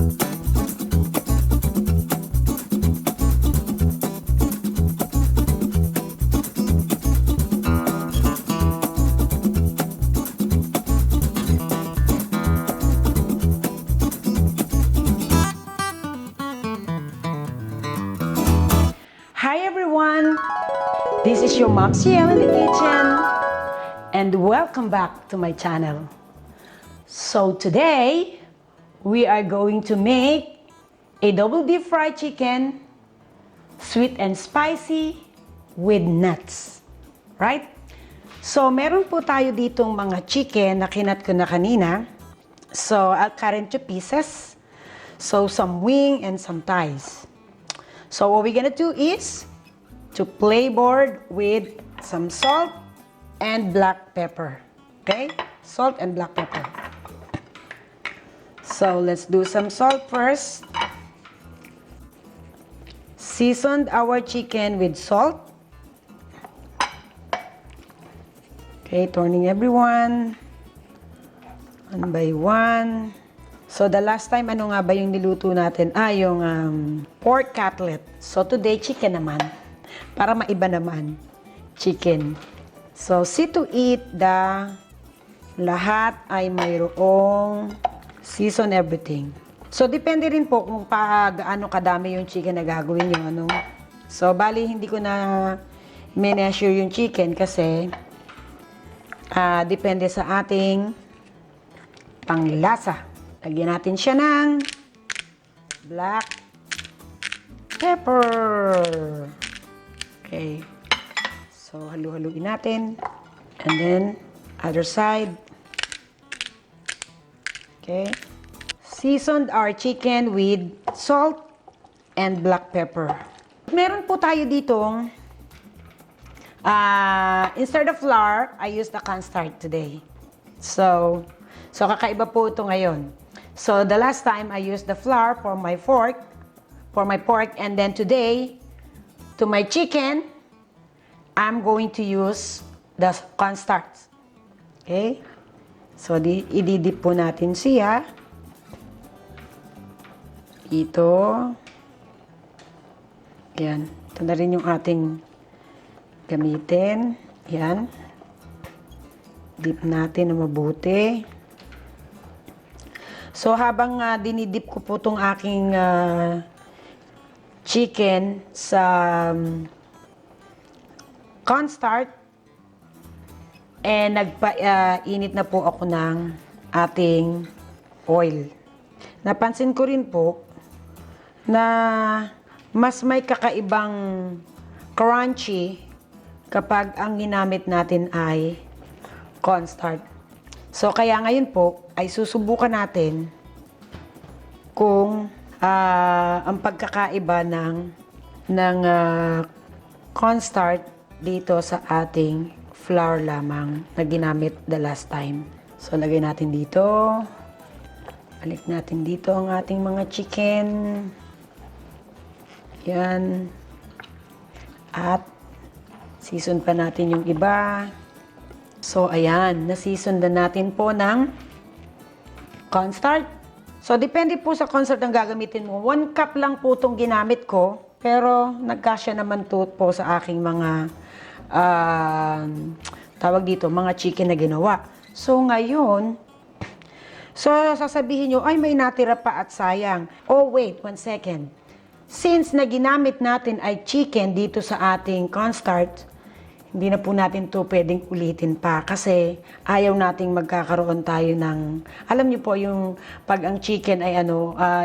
Hi everyone! This is your Mom CL in the kitchen and welcome back to my channel. So today we are going to make a double deep fried chicken, sweet and spicy with nuts. Right? So meron po tayo ditong mga chicken na kinat ko na kanina. So I'll cut into pieces. So some wing and some thighs. So what we're gonna do is to flavor with some salt and black pepper. Okay? Salt and black pepper. So let's do some salt first. Seasoned our chicken with salt. Okay, turning everyone one by one. So the last time, ano nga ba yung niluto natin? Yung pork cutlet. So today, chicken naman. Para maiba naman, chicken. So see to it the lahat ay mayroong season everything. So depende rin po kung gaano kadami yung chicken na gagawin nyo. Ano? So bali, hindi ko na measure yung chicken kasi depende sa ating panglasa. Lagyan natin siya ng black pepper. Okay. So, halu-haluin natin. And then, other side. Okay. Seasoned our chicken with salt and black pepper. Meron po tayo ditong, instead of flour, I use the cornstarch today. So kakaiba po ito ngayon. So, the last time I used the flour for my pork, and then today, to my chicken, I'm going to use the cornstarch. Okay? So, ididip po natin siya. Ito. Yan. Ito na rin yung ating gamitin. Yan. Dip natin na mabuti. So, habang dinidip ko po itong aking chicken sa cornstarch, nagpa-init na po ako ng ating oil. Napansin ko rin po na mas may kakaibang crunchy kapag ang ginamit natin ay cornstarch. So, kaya ngayon po, ay susubukan natin kung ang pagkakaiba ng cornstarch dito sa ating flour lamang na ginamit the last time. So, lagay natin dito. Balik natin dito ang ating mga chicken. Yan. At season pa natin yung iba. So, ayan. Na-season na natin po ng cornstarch. So, depende po sa cornstarch ang gagamitin mo. 1 cup lang po itong ginamit ko. Pero, nagkasya naman to po sa aking mga, tawag dito, mga chicken na ginawa. So, ngayon, sasabihin nyo, ay, may natira pa at sayang. Oh, wait, 1 second. Since na ginamit natin ay chicken dito sa ating cornstarch, hindi na po natin to pwedeng ulitin pa kasi ayaw nating magkakaroon tayo ng, alam niyo po yung pag ang chicken ay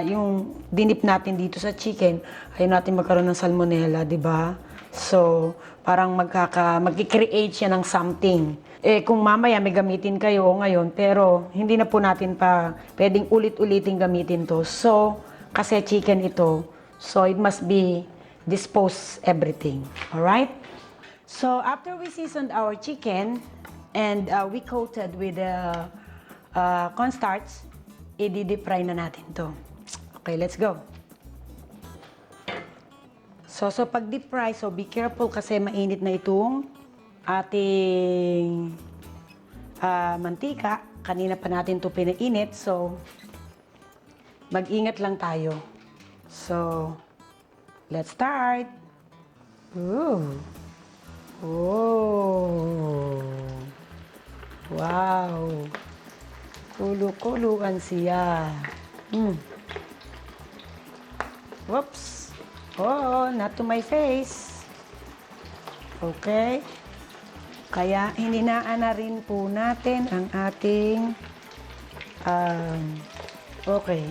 yung dinip natin dito sa chicken, ayaw natin magkaroon ng salmonella, di ba? So, parang magki-create siya ng something. Kung mamaya may gamitin kayo ngayon, pero hindi na po natin pa pwedeng ulit-ulitin gamitin to. So, kasi chicken ito, so it must be disposed everything. Alright? So, after we seasoned our chicken and we coated with the cornstarch, i-deep fry na natin to. Okay, let's go. So pag deep fry, so be careful kasi mainit na itong ating mantika. Kanina pa natin to pinainit. So, mag-ingat lang tayo. So, let's start. Ooh. Oh. Wow. Kulo-kuluan siya. Whoops. Oh, not to my face. Okay. Kaya hininaan na rin po natin ang ating okay.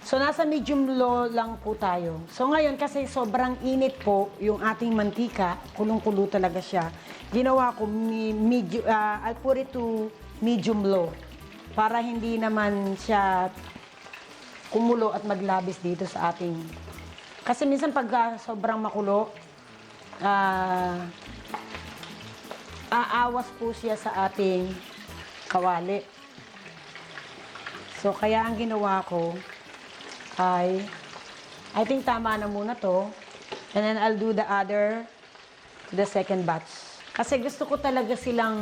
So, nasa medium low lang po tayo. So, ngayon, kasi sobrang init po yung ating mantika, kulong-kulo talaga siya, ginawa ko, I'll put it to medium low para hindi naman siya kumulo at maglabis dito sa ating... Kasi minsan pag sobrang makulo, aawas po siya sa ating kawali. So, kaya ang ginawa ko, I think tama na muna to. And then I'll do the second batch. Kasi gusto ko talaga silang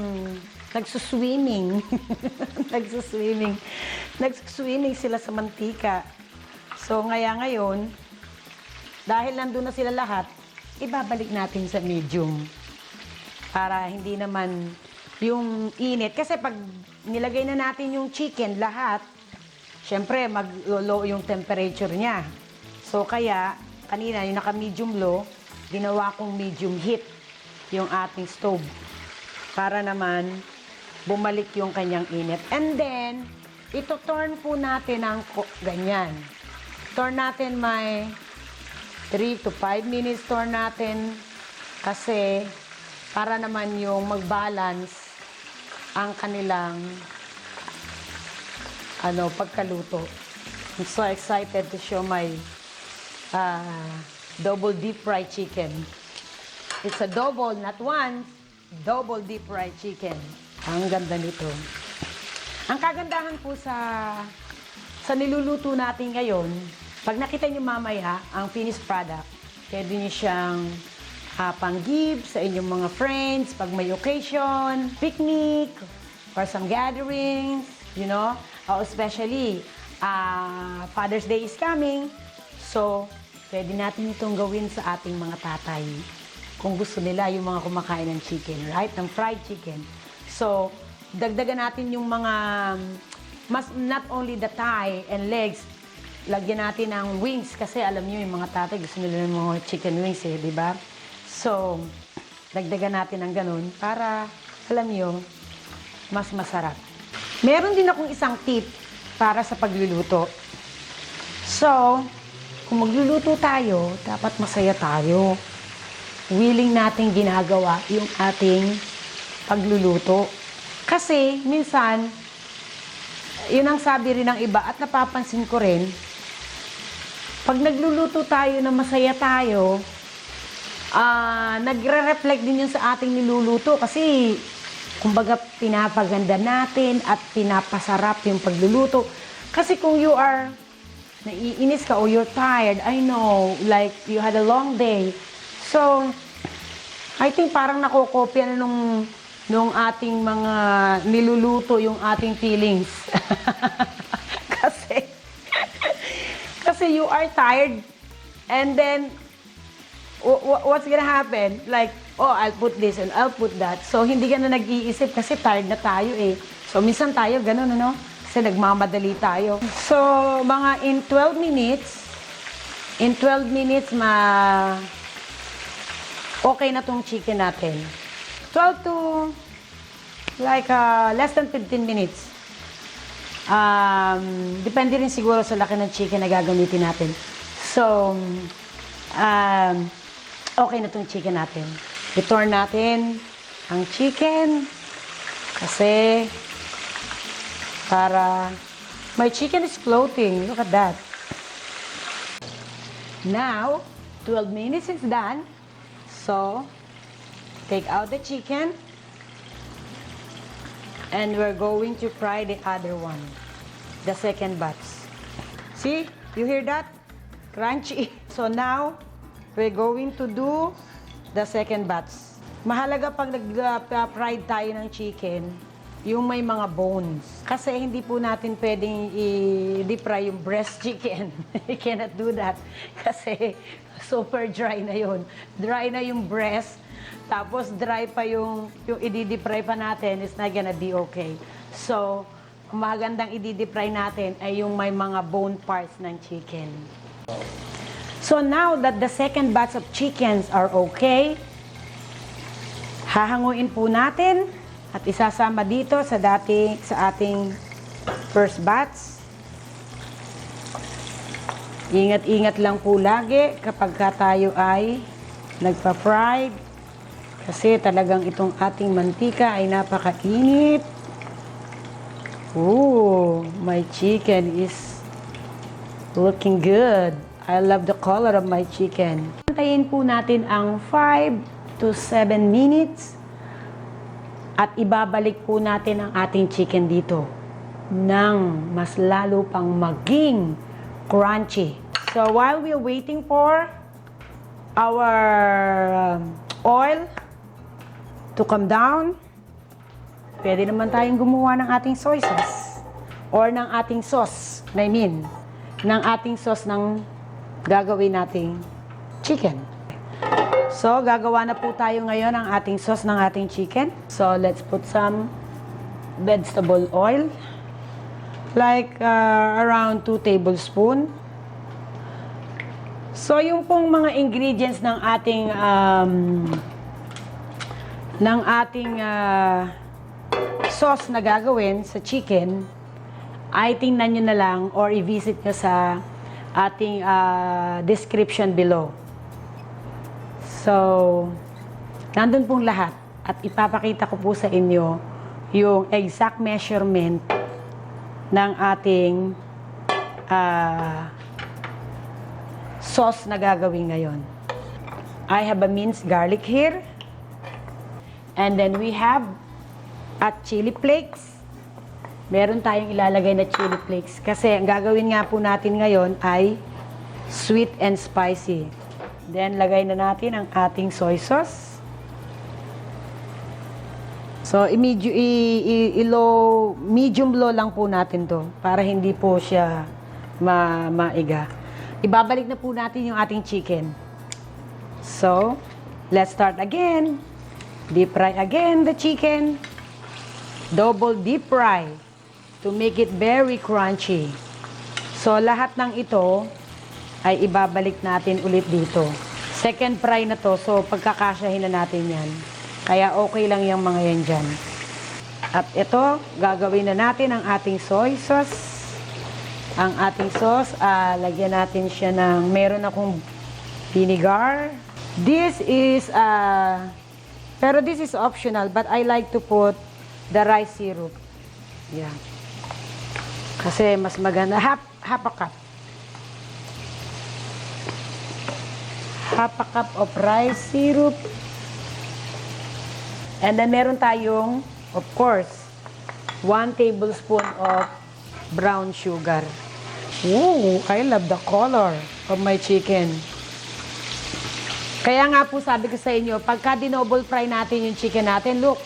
nagsuswimming. Nagsuswimming sila sa mantika. So ngayon, dahil nandun na sila lahat, ibabalik natin sa medium. Para hindi naman yung init. Kasi pag nilagay na natin yung chicken, lahat, syempre, mag-low yung temperature niya. So, kaya, kanina, yung naka-medium low, ginawa kong medium heat yung ating stove. Para naman, bumalik yung kanyang init. And then, ito turn po natin ng ganyan. Turn natin may 3 to 5 minutes turn natin. Kasi, para naman yung mag-balance ang kanilang pagkaluto. I'm so excited to show my double deep fried chicken. It's a double, not one, double deep fried chicken. Ang ganda nito. Ang kagandahan po sa niluluto natin ngayon, pag nakita niyo mamaya ang finished product, pwede niyo siyang pang-give sa inyong mga friends, pag may occasion, picnic, or some gatherings, you know. Especially, Father's Day is coming. So, pwede natin itong gawin sa ating mga tatay. Kung gusto nila, yung mga kumakain ng chicken, right? Ng fried chicken. So, dagdagan natin yung mga, not only the thigh and legs, lagyan natin ng wings. Kasi alam niyo, yung mga tatay, gusto nila ng mga chicken wings di ba? So, dagdagan natin ng ganun para, alam niyo, mas masarap. Meron din akong isang tip para sa pagluluto. So, kung magluluto tayo, dapat masaya tayo. Willing nating ginagawa yung ating pagluluto. Kasi, minsan, yun ang sabi rin ng iba at napapansin ko rin, pag nagluluto tayo na masaya tayo, nagre-reflect din yun sa ating niluluto kasi kumbaga, pinapaganda natin at pinapasarap yung pagluluto. Kasi kung you are naiinis ka or you're tired, I know, like you had a long day. So, I think parang nakokopya na nung ating mga niluluto yung ating feelings. kasi you are tired and then what's gonna happen? Like, oh, I'll put this and I'll put that. So, hindi ka na nag-iisip kasi tired na tayo So, minsan tayo ganun, Kasi nagmamadali tayo. So, mga in 12 minutes, okay na tong chicken natin. 12 to, like, less than 15 minutes. Depende rin siguro sa laki ng chicken na gagamitin natin. So, okay na itong chicken natin. I-turn natin ang chicken kasi para my chicken is floating. Look at that. Now, 12 minutes is done. So, take out the chicken and we're going to fry the other one, the second batch. See? You hear that? Crunchy. So now, we're going to do the second batch. Mahalaga pag nag-fried tayo ng chicken, yung may mga bones. Kasi hindi po natin pwedeng i-deep fry yung breast chicken. You cannot do that. Kasi super dry na yun. Dry na yung breast, tapos dry pa yung i-deep fry pa natin, it's not gonna be okay. So, magandang i-deep fry natin ay yung may mga bone parts ng chicken. So now that the second batch of chickens are okay, hahanguin po natin at isasama dito sa ating first batch. Ingat-ingat lang po lagi kapag tayo ay nagpa-fry kasi talagang itong ating mantika ay napakainit. Ooh, my chicken is looking good. I love the color of my chicken. Antayin po natin ang 5 to 7 minutes at ibabalik po natin ang ating chicken dito nang mas lalo pang maging crunchy. So while we're waiting for our oil to come down, pwede naman tayong gumawa ng ating soy sauce or ng ating sauce, ng ating sauce ng gagawin nating chicken. So, gagawa na po tayo ngayon ng ating sauce ng ating chicken. So, let's put some vegetable oil. Like around 2 tablespoon. So, yung pong mga ingredients ng ating sauce na gagawin sa chicken, ay tingnan nyo na lang or i-visit nyo sa ating description below. So, nandun pong lahat at ipapakita ko po sa inyo yung exact measurement ng ating sauce na gagawin ngayon. I have a minced garlic here. And then we have chili flakes. Meron tayong ilalagay na chili flakes kasi ang gagawin nga po natin ngayon ay sweet and spicy. Then, lagay na natin ang ating soy sauce. So, medium low lang po natin to para hindi po siya maiga. Ibabalik na po natin yung ating chicken. So, let's start again. Deep fry again the chicken. Double deep fry to make it very crunchy. So, lahat ng ito ay ibabalik natin ulit dito. Second fry na to, so pagkakasyahin na natin yan. Kaya okay lang yung mga yan dyan. At ito, gagawin na natin ang ating soy sauce. Ang ating sauce, lagyan natin siya ng, meron akong vinegar. This is, pero this is optional, but I like to put the rice syrup. Yeah. Kasi mas maganda. Half a cup. Half a cup of rice syrup. And then meron tayong, of course, 1 tablespoon of brown sugar. Ooh, I love the color of my chicken. Kaya nga po sabi ko sa inyo, pagka dinoble fry natin yung chicken natin, look,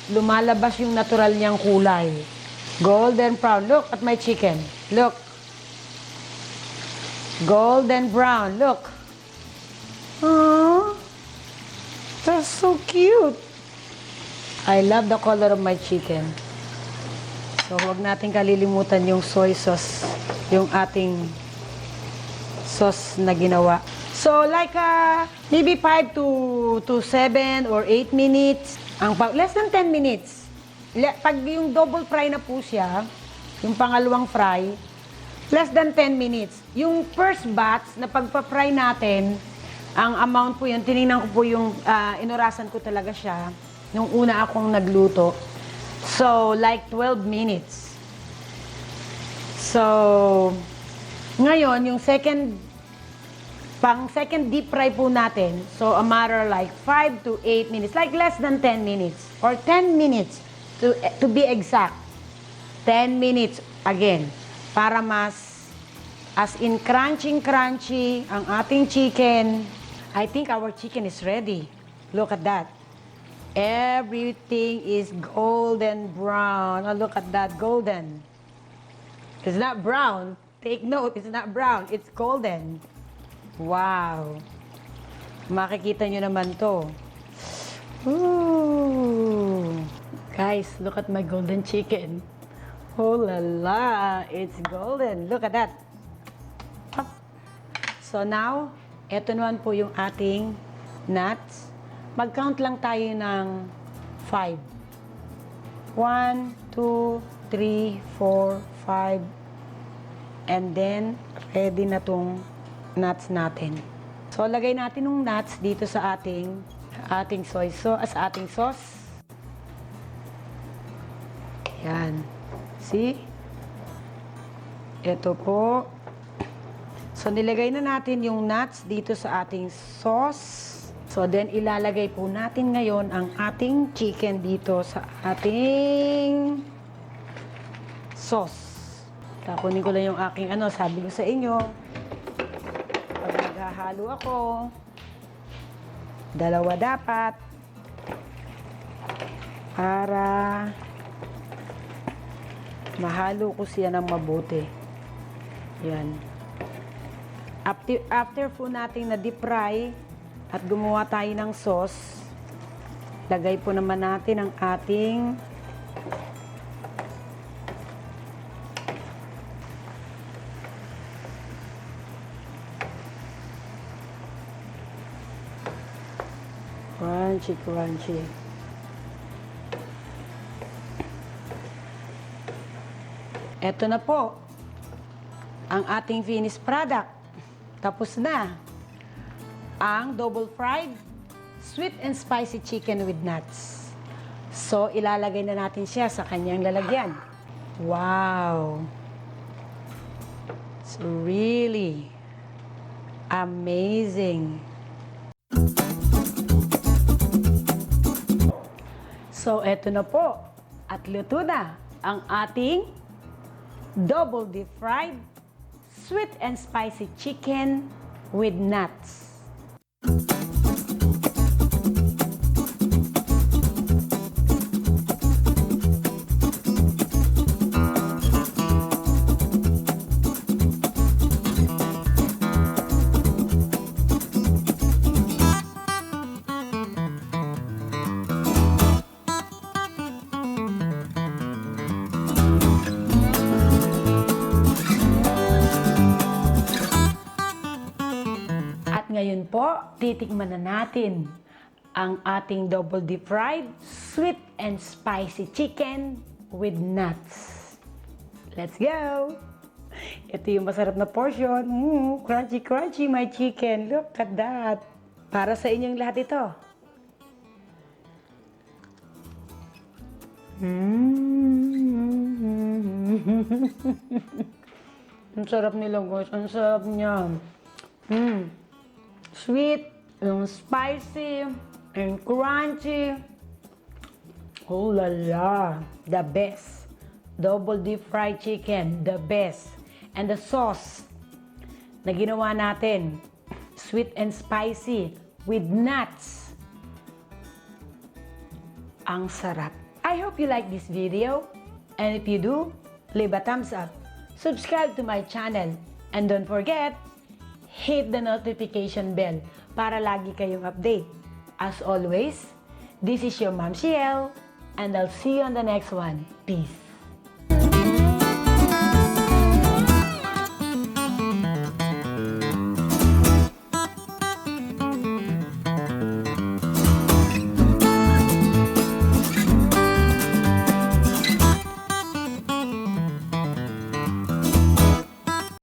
lumalabas yung natural niyang kulay. Golden brown. Look at my chicken. Look. Golden brown. Look. Aww. That's so cute. I love the color of my chicken. So, huwag natin kalilimutan yung soy sauce. Yung ating sauce na ginawa. So, like maybe 5 to 7 or 8 minutes. Less than 10 minutes. Pag yung double fry na po siya, yung pangalawang fry, less than 10 minutes. Yung first batch na pagpa-fry natin, ang amount po yun, tinignan ko po yung, inurasan ko talaga siya, nung una akong nagluto. So, like 12 minutes. So, ngayon, yung second deep fry po natin, so a matter like 5 to 8 minutes, like less than 10 minutes, or 10 minutes, to be exact. 10 minutes, again, para mas, as in crunchy ang ating chicken. I think our chicken is ready. Look at that. Everything is golden brown. Oh, look at that, golden. It's not brown. Take note, it's not brown. It's golden. Wow. Makikita nyo naman to. Ooh. Guys, look at my golden chicken. Oh la la, it's golden. Look at that. Up. So now, eto naman po yung ating nuts. Mag-count lang tayo ng 5. 1, 2, 3, 4, 5. And then, ready na tong nuts natin. So, lagay natin yung nuts dito sa ating soy sauce, sa ating sauce. Yan. See? Ito po. So, nilagay na natin yung nuts dito sa ating sauce. So, then, ilalagay po natin ngayon ang ating chicken dito sa ating sauce. Kakunin ko lang yung aking sabi ko sa inyo, pag naghahalo ako, 2 dapat para mahalo ko siya ng mabuti. Yan. After po natin na deep fry at gumawa tayo ng sauce, lagay po naman natin ang ating crunchy. Ito na po ang ating finished product. Tapos na ang double fried sweet and spicy chicken with nuts. So, ilalagay na natin siya sa kanyang lalagyan. Wow! It's really amazing. So, eto na po. At luto na ang ating double deep fried sweet and spicy chicken with nuts. Ngayon po, titikman na natin ang ating double deep fried sweet and spicy chicken with nuts. Let's go! Ito yung masarap na portion. Crunchy my chicken. Look at that. Para sa inyong lahat ito. Ang sarap nila, guys. Ang sarap niya. Sweet, yung spicy, and crunchy. Oh la la, the best. Double deep fried chicken, the best. And the sauce na ginawa natin, sweet and spicy with nuts. Ang sarap. I hope you like this video. And if you do, leave a thumbs up. Subscribe to my channel. And don't forget, hit the notification bell para lagi kayong update. As always, this is your Ma'am Ciel, and I'll see you on the next one. Peace!